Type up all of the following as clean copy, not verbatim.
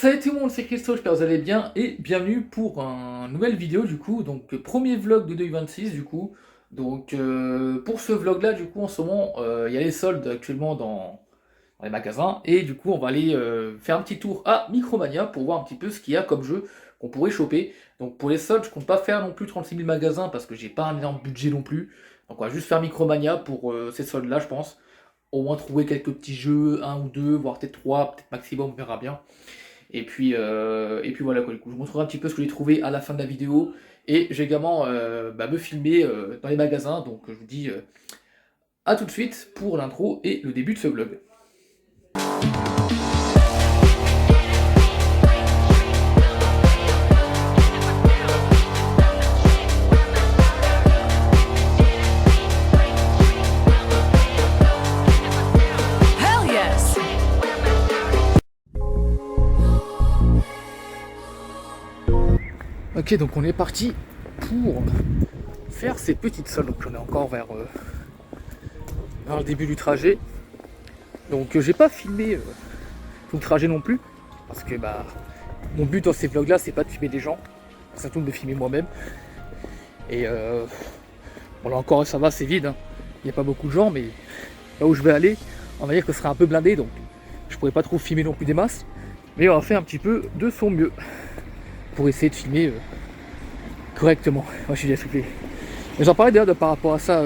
Salut tout le monde, c'est Christo, j'espère que vous allez bien et bienvenue pour une nouvelle vidéo du coup, donc premier vlog de 2026 du coup. Donc pour ce vlog là du coup en ce moment il y a les soldes actuellement dans les magasins et du coup on va aller faire un petit tour à Micromania pour voir un petit peu ce qu'il y a comme jeu qu'on pourrait choper. Donc pour les soldes je compte pas faire non plus 36 000 magasins parce que j'ai pas un énorme budget non plus. Donc on va juste faire Micromania pour ces soldes là je pense. Au moins trouver quelques petits jeux, un ou deux, voire peut-être trois, peut-être maximum, on verra bien. Et puis voilà quoi, du coup, je vous montrerai un petit peu ce que j'ai trouvé à la fin de la vidéo. Et j'ai également me filmer dans les magasins. Donc je vous dis à tout de suite pour l'intro et le début de ce vlog. Hell yes! Ok, donc on est parti pour faire ces petites soldes. Donc on est encore vers le début du trajet. Donc j'ai pas filmé tout le trajet non plus. Parce que mon but dans ces vlogs là c'est pas de filmer des gens, c'est surtout de me filmer moi-même. Et bon là encore ça va, c'est vide, hein. Il n'y a pas beaucoup de gens, mais là où je vais aller, on va dire que ce sera un peu blindé, donc je pourrais pas trop filmer non plus des masses. Mais on va faire un petit peu de son mieux pour essayer de filmer correctement. Moi je suis déjà essoufflé. Mais j'en parlais d'ailleurs par rapport à ça,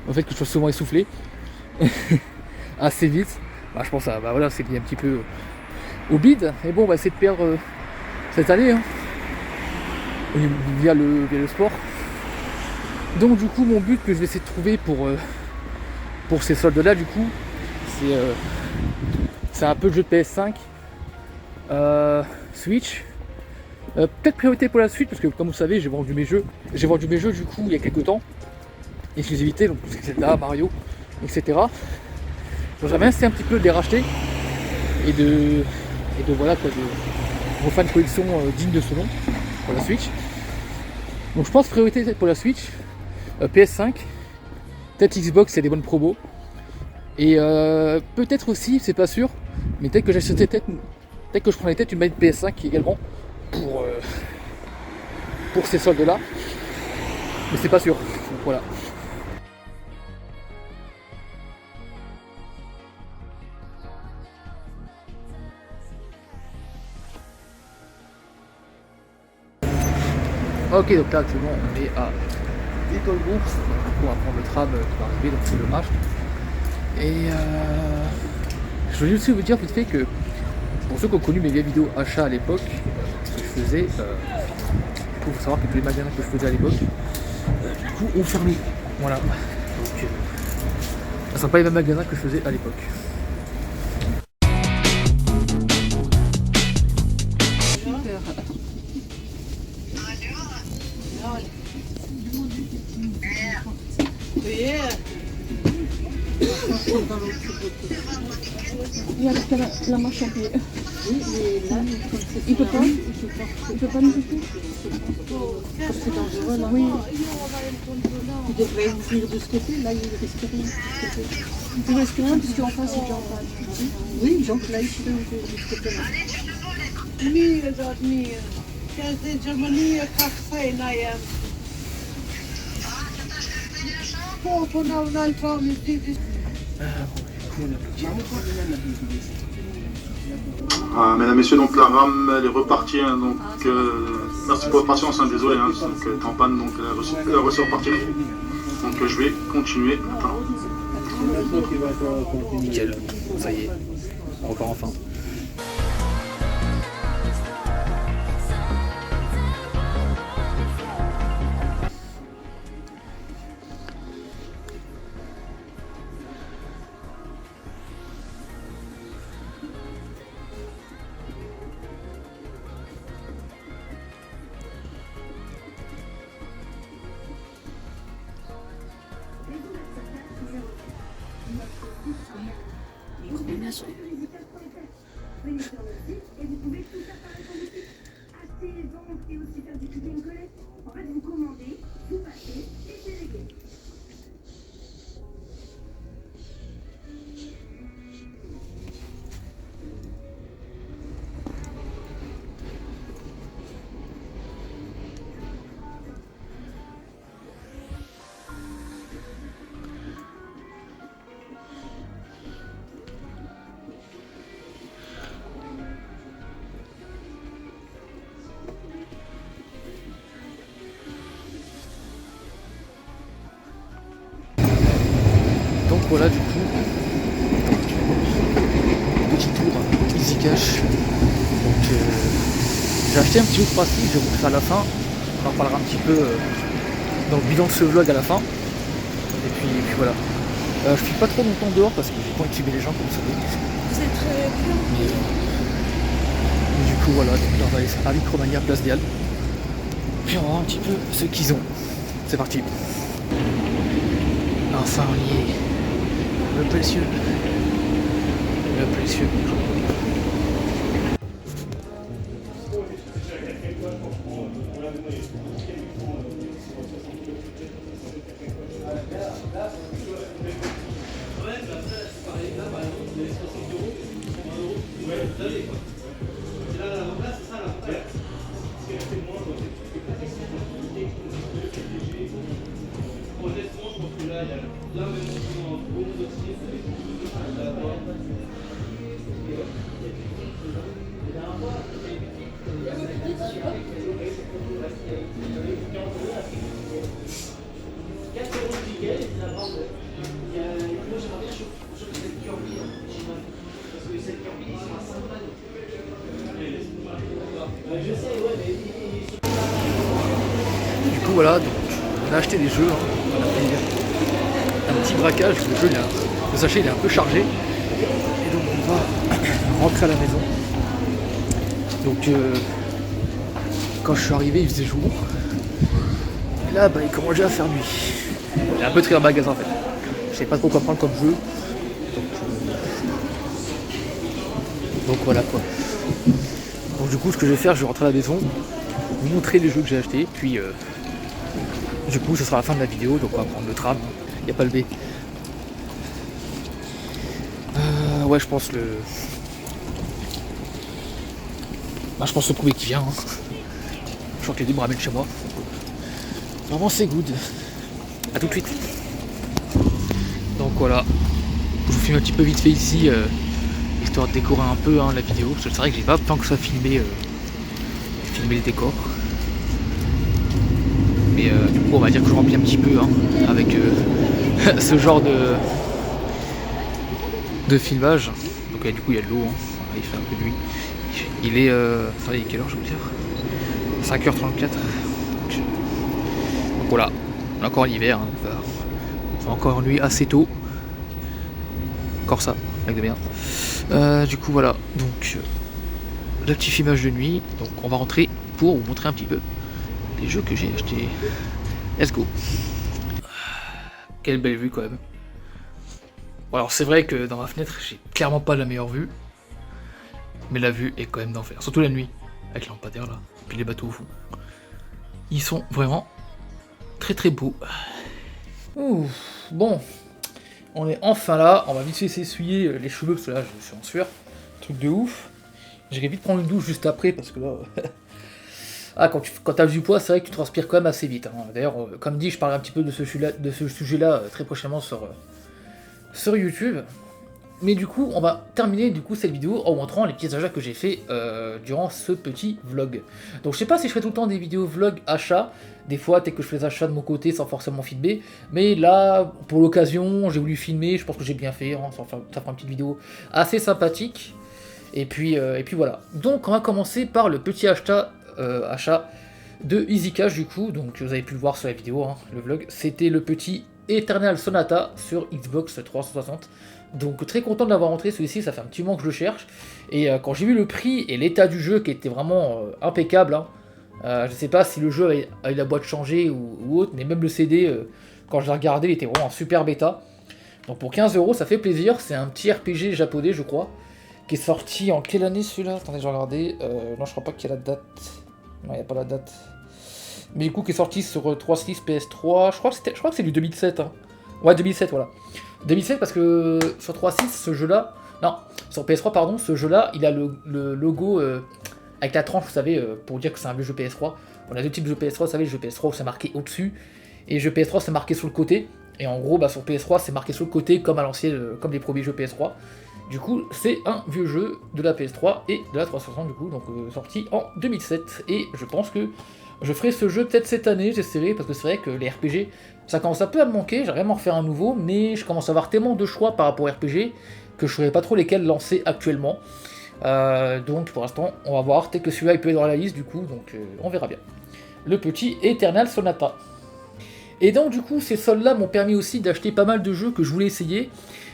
au fait que je sois souvent essoufflé assez vite. Je pense à voilà, c'est lié un petit peu au bide. Et bon, on va essayer de perdre cette année, hein, via le sport. Donc du coup mon but que je vais essayer de trouver pour ces soldes là du coup c'est un peu de jeu de PS5, Switch, peut-être priorité pour la Switch parce que comme vous savez j'ai vendu mes jeux du coup il y a quelques temps, exclusivité, donc Zelda, Mario, etc. Donc j'avais essayé un petit peu de les racheter et de voilà quoi, de refaire une collection digne de ce nom pour la Switch. Donc je pense priorité pour la Switch, PS5, peut-être Xbox, c'est des bonnes promos. Et peut-être aussi, c'est pas sûr, mais peut-être que j'achèterais peut-être que je prendrais peut-être une manette PS5 également pour ces soldes là. Mais c'est pas sûr. Donc voilà. Ok, donc là actuellement on est à Little Bourse, on va prendre le tram qui va arriver, donc c'est dommage. Et je voulais aussi vous dire vite fait que pour ceux qui ont connu mes vieilles vidéos achats à l'époque, ce que je faisais, il faut savoir que tous les magasins que je faisais à l'époque, du coup ont fermé. Voilà. Donc ce ne sont pas les mêmes magasins que je faisais à l'époque. Il y a la marche à pied. Il peut pas nous écouter. C'est dangereux là. Oui. Il devrait ouvrir de ce côté, là il risque rien. Il risque rien puisqu'en face c'est Jean Paul. Oui, Jean là il peut ouvrir de ce côté là. Mesdames, Messieurs, donc la rame elle est repartie, hein, donc merci pour votre patience, hein, désolé, hein, donc, elle est en panne, donc elle ressort repartir. Donc je vais continuer maintenant. Nickel, ça y est, on repart enfin. cache. Donc j'ai acheté un petit peu de pratique, je vais vous faire à la fin. On en parlera un petit peu dans le bilan de ce vlog à la fin. Et puis voilà. Je suis pas trop longtemps dehors parce que j'ai pas envie de suivre les gens comme vous savez. Vous êtes très bien. Et du coup voilà, donc là on va aller à Micromania, place des Halles. Puis on va voir un petit peu ce qu'ils ont. C'est parti. Enfin on y est. Le précieux. Le précieux. Du coup voilà, donc on a acheté des jeux, hein. On a fait un petit braquage, le jeu le sachet il est un peu chargé. Et donc on va rentrer à la maison. Donc quand je suis arrivé il faisait jour. Et là bah, il commençait à faire nuit. J'ai un peu très en magasin en fait. Je sais pas trop quoi prendre comme jeu. Donc voilà quoi. Donc du coup ce que je vais faire, je vais rentrer à la maison, vous montrer les jeux que j'ai achetés, puis du coup ce sera la fin de la vidéo, donc on va prendre le tram, il n'y a pas le B. Ouais je pense le. Bah, je pense le premier qui vient. Hein. Je crois que les deux me ramènent chez moi. Vraiment c'est good. A tout de suite. Donc voilà. Je vous filme un petit peu vite fait ici. Histoire de décorer un peu hein, la vidéo, parce que c'est vrai que j'ai pas tant que ça filmé le décor. Mais du coup on va dire que je remplis un petit peu hein, avec ce genre de filmage. Donc du coup il y a de l'eau, hein. Voilà, il fait un peu de nuit. Il est attendez, quelle heure je vais vous dire 5h34. Donc voilà, on est encore l'hiver, hein, on va encore nuit assez tôt. Encore ça, avec de merde. Du coup voilà, donc le petit filmage de nuit, donc on va rentrer pour vous montrer un petit peu les jeux que j'ai achetés. Let's go. Quelle belle vue quand même. Bon, alors c'est vrai que dans ma fenêtre j'ai clairement pas la meilleure vue, mais la vue est quand même d'enfer, surtout la nuit, avec les lampadaires là, puis les bateaux au fond. Ils sont vraiment très très beaux. Ouh, bon. On est enfin là, on va vite fait s'essuyer les cheveux parce que là je suis en sueur, truc de ouf. J'irai vite prendre une douche juste après parce que là... ah quand t'as du poids c'est vrai que tu transpires quand même assez vite. Hein. D'ailleurs comme dit je parlerai un petit peu de ce sujet-là très prochainement sur YouTube. Mais du coup on va terminer du coup cette vidéo en montrant les petits achats que j'ai fait durant ce petit vlog. Donc je sais pas si je fais tout le temps des vidéos vlog achats. Des fois, peut-être que je fais des achats de mon côté sans forcément filmer. Mais là, pour l'occasion, j'ai voulu filmer. Je pense que j'ai bien fait. Hein, ça fera une petite vidéo assez sympathique. Et puis voilà. Donc, on va commencer par le petit achat de EasyCash du coup. Donc, vous avez pu le voir sur la vidéo, hein, le vlog. C'était le petit Eternal Sonata sur Xbox 360. Donc, très content de l'avoir rentré. Celui-ci, ça fait un petit moment que je le cherche. Et quand j'ai vu le prix et l'état du jeu qui était vraiment impeccable, hein, je sais pas si le jeu a eu la boîte changée ou autre, mais même le CD, quand je l'ai regardé, il était vraiment en super bêta. Donc pour 15 €, ça fait plaisir. C'est un petit RPG japonais, je crois, qui est sorti en quelle année celui-là? Attendez, je vais regarder. Non, je crois pas qu'il y a la date. Non, il n'y a pas la date. Mais du coup, qui est sorti sur 3.6 PS3. Je crois que c'est du 2007. Hein. Ouais, 2007, voilà. 2007 parce que sur 3.6, ce jeu-là... Non, sur PS3, pardon, ce jeu-là, il a le logo... avec la tranche, vous savez, pour dire que c'est un vieux jeu PS3. On a deux types de jeux PS3, vous savez, le jeu PS3 où c'est marqué au-dessus, et le jeu PS3 c'est marqué sur le côté. Et en gros, bah, sur PS3 c'est marqué sur le côté comme à l'ancienne, comme les premiers jeux PS3. Du coup, c'est un vieux jeu de la PS3 et de la 360 du coup, donc sorti en 2007. Et je pense que je ferai ce jeu peut-être cette année, j'essaierai, parce que c'est vrai que les RPG, ça commence un peu à me manquer, j'aimerais vraiment refaire un nouveau, mais je commence à avoir tellement de choix par rapport aux RPG que je ne saurais pas trop lesquels lancer actuellement. Donc pour l'instant, on va voir. Peut-être que celui-là il peut être dans la liste du coup, donc on verra bien. Le petit Eternal Sonata. Et donc du coup, ces soldes-là m'ont permis aussi d'acheter pas mal de jeux que je voulais essayer,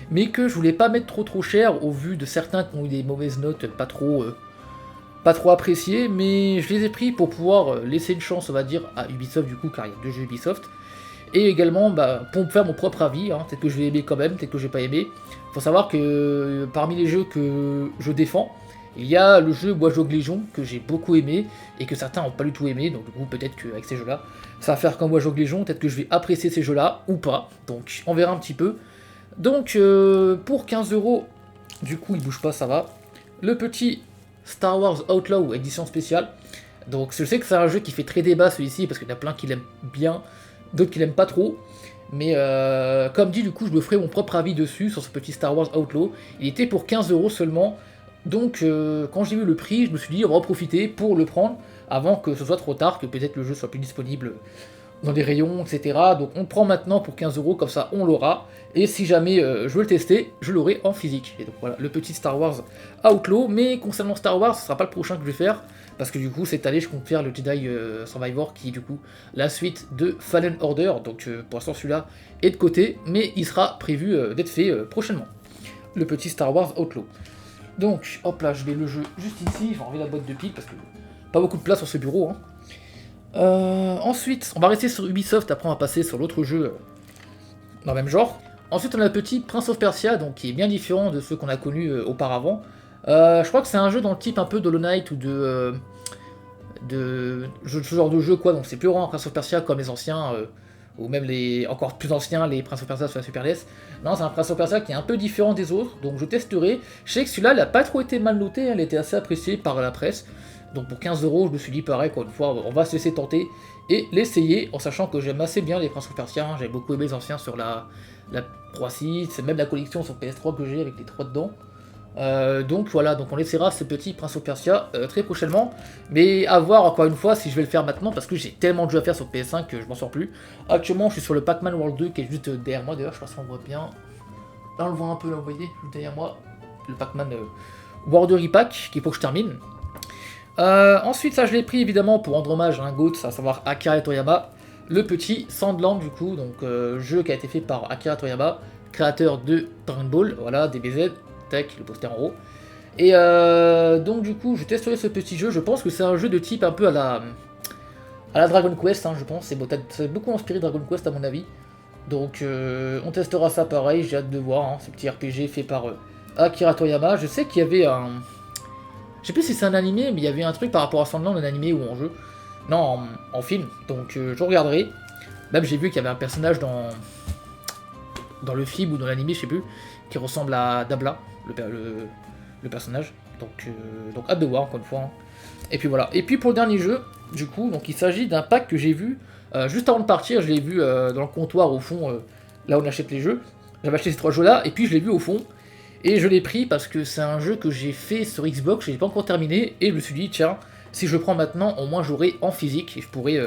mais que je voulais pas mettre trop cher au vu de certains qui ont eu des mauvaises notes, pas trop appréciées, mais je les ai pris pour pouvoir laisser une chance, on va dire, à Ubisoft du coup, car il y a 2 jeux Ubisoft. Et également pour me faire mon propre avis, hein, peut-être que je vais aimer quand même, peut-être que je vais pas aimer. Faut savoir que parmi les jeux que je défends, il y a le jeu Watch Dogs Legion que j'ai beaucoup aimé et que certains n'ont pas du tout aimé, donc du coup peut-être qu'avec ces jeux-là, ça va faire comme Watch Dogs Legion, peut-être que je vais apprécier ces jeux-là ou pas, donc on verra un petit peu. Donc pour 15€, du coup il bouge pas, ça va. Le petit Star Wars Outlaw édition spéciale, donc je sais que c'est un jeu qui fait très débat celui-ci parce qu'il y en a plein qui l'aiment bien, d'autres qui l'aiment pas trop. Mais comme dit, du coup, je me ferai mon propre avis dessus, sur ce petit Star Wars Outlaw. Il était pour 15€ seulement. Donc, quand j'ai vu le prix, je me suis dit, on va en profiter pour le prendre, avant que ce soit trop tard, que peut-être le jeu soit plus disponible dans des rayons, etc. Donc, on le prend maintenant pour 15€, comme ça, on l'aura. Et si jamais je veux le tester, je l'aurai en physique. Et donc, voilà, le petit Star Wars Outlaw. Mais concernant Star Wars, ce sera pas le prochain que je vais faire. Parce que du coup, cette année, je compte faire le Jedi Survivor, qui est du coup la suite de Fallen Order. Donc pour l'instant, celui-là est de côté, mais il sera prévu d'être fait prochainement. Le petit Star Wars Outlaw. Donc, hop là, je mets le jeu juste ici. J'ai enlevé la boîte de piles parce que pas beaucoup de place sur ce bureau. Hein. Ensuite, on va rester sur Ubisoft. Après, on va passer sur l'autre jeu dans le même genre. Ensuite, on a le petit Prince of Persia, donc qui est bien différent de ceux qu'on a connus auparavant. Je crois que c'est un jeu dans le type un peu d'Hollow Knight ou de ce genre de jeu quoi, donc c'est plus vraiment un Prince of Persia comme les anciens, ou même les encore plus anciens, les Prince of Persia sur la Super NES. Non, c'est un Prince of Persia qui est un peu différent des autres, donc je testerai. Je sais que celui-là, il n'a pas trop été mal noté, il a été assez apprécié par la presse, donc pour 15€, je me suis dit pareil, quoi, une fois, on va se laisser tenter et l'essayer, en sachant que j'aime assez bien les Prince of Persia, hein. J'avais beaucoup aimé les anciens sur la 3.6, c'est même la collection sur PS3 que j'ai avec les 3 dedans. Donc voilà, donc on essaiera ce petit Prince of Persia très prochainement, mais à voir encore une fois si je vais le faire maintenant parce que j'ai tellement de jeux à faire sur PS5 que je m'en sors plus. Actuellement je suis sur le Pac-Man World 2 qui est juste derrière moi, d'ailleurs je pense qu'on voit bien, là on le voit un peu, là vous voyez, juste derrière moi, le Pac-Man World Repack qu'il faut que je termine. Ensuite ça je l'ai pris évidemment pour rendre hommage à un GOAT, à savoir Akira Toriyama, le petit Sandland du coup, donc jeu qui a été fait par Akira Toriyama, créateur de Dragon Ball, voilà, DBZ, le poster en haut. Et donc du coup je testerai ce petit jeu, je pense que c'est un jeu de type un peu à la Dragon Quest, hein, je pense, c'est beaucoup inspiré de Dragon Quest à mon avis. Donc on testera ça pareil, j'ai hâte de voir, hein, ce petit RPG fait par Akira Toriyama. Je sais qu'il y avait un... Je sais plus si c'est un animé, mais il y avait un truc par rapport à Sandland, un animé ou en jeu. Non, en film, donc je regarderai. Même j'ai vu qu'il y avait un personnage dans le film ou dans l'animé, je sais plus, qui ressemble à Dabla, le personnage. Donc hâte de voir encore une fois. Hein. Et puis voilà. Et puis pour le dernier jeu, du coup, donc il s'agit d'un pack que j'ai vu juste avant de partir. Je l'ai vu dans le comptoir au fond, là où on achète les jeux. J'avais acheté ces 3 jeux là, et puis je l'ai vu au fond. Et je l'ai pris parce que c'est un jeu que j'ai fait sur Xbox, je l'ai pas encore terminé. Et je me suis dit, tiens, si je le prends maintenant, au moins j'aurai en physique. Et je pourrais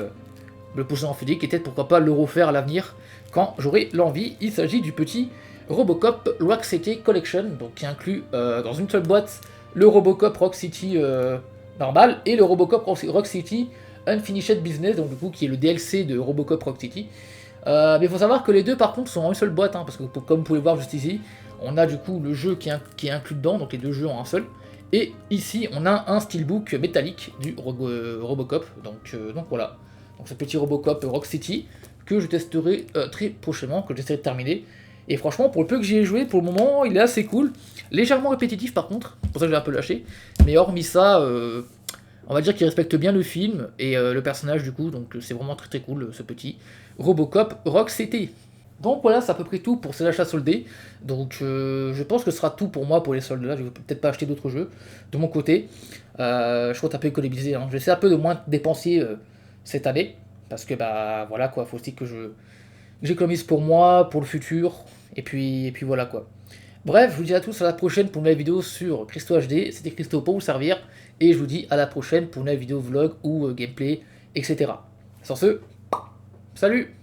le poser en physique et peut-être pourquoi pas le refaire à l'avenir quand j'aurai l'envie. Il s'agit du petit Robocop Rock City Collection, donc qui inclut dans une seule boîte le Robocop Rock City normal et le Robocop Rock City Unfinished Business, donc du coup qui est le DLC de Robocop Rock City. Mais il faut savoir que les deux par contre sont en une seule boîte, hein, parce que comme vous pouvez voir juste ici, on a du coup le jeu qui est inclus dedans, donc les deux jeux en un seul. Et ici on a un steelbook métallique du Robocop, donc voilà. Donc ce petit Robocop Rock City que je testerai très prochainement, que j'essaierai de terminer. Et franchement, pour le peu que j'y ai joué, pour le moment, il est assez cool. Légèrement répétitif par contre, pour ça que j'ai un peu lâché. Mais hormis ça, on va dire qu'il respecte bien le film et le personnage du coup. Donc c'est vraiment très très cool ce petit Robocop Rock City. Donc voilà, c'est à peu près tout pour ces achats soldés. Donc je pense que ce sera tout pour moi pour les soldes là. Je vais peut-être pas acheter d'autres jeux de mon côté. Je compte un peu économiser. Hein. J'essaie un peu de moins dépenser cette année. Parce que bah voilà quoi, faut aussi que j'économise pour moi, pour le futur, et puis voilà quoi. Bref, je vous dis à tous à la prochaine pour une nouvelle vidéo sur Christo HD, c'était Christo pour vous servir, et je vous dis à la prochaine pour une nouvelle vidéo vlog ou gameplay, etc. Sur ce, salut!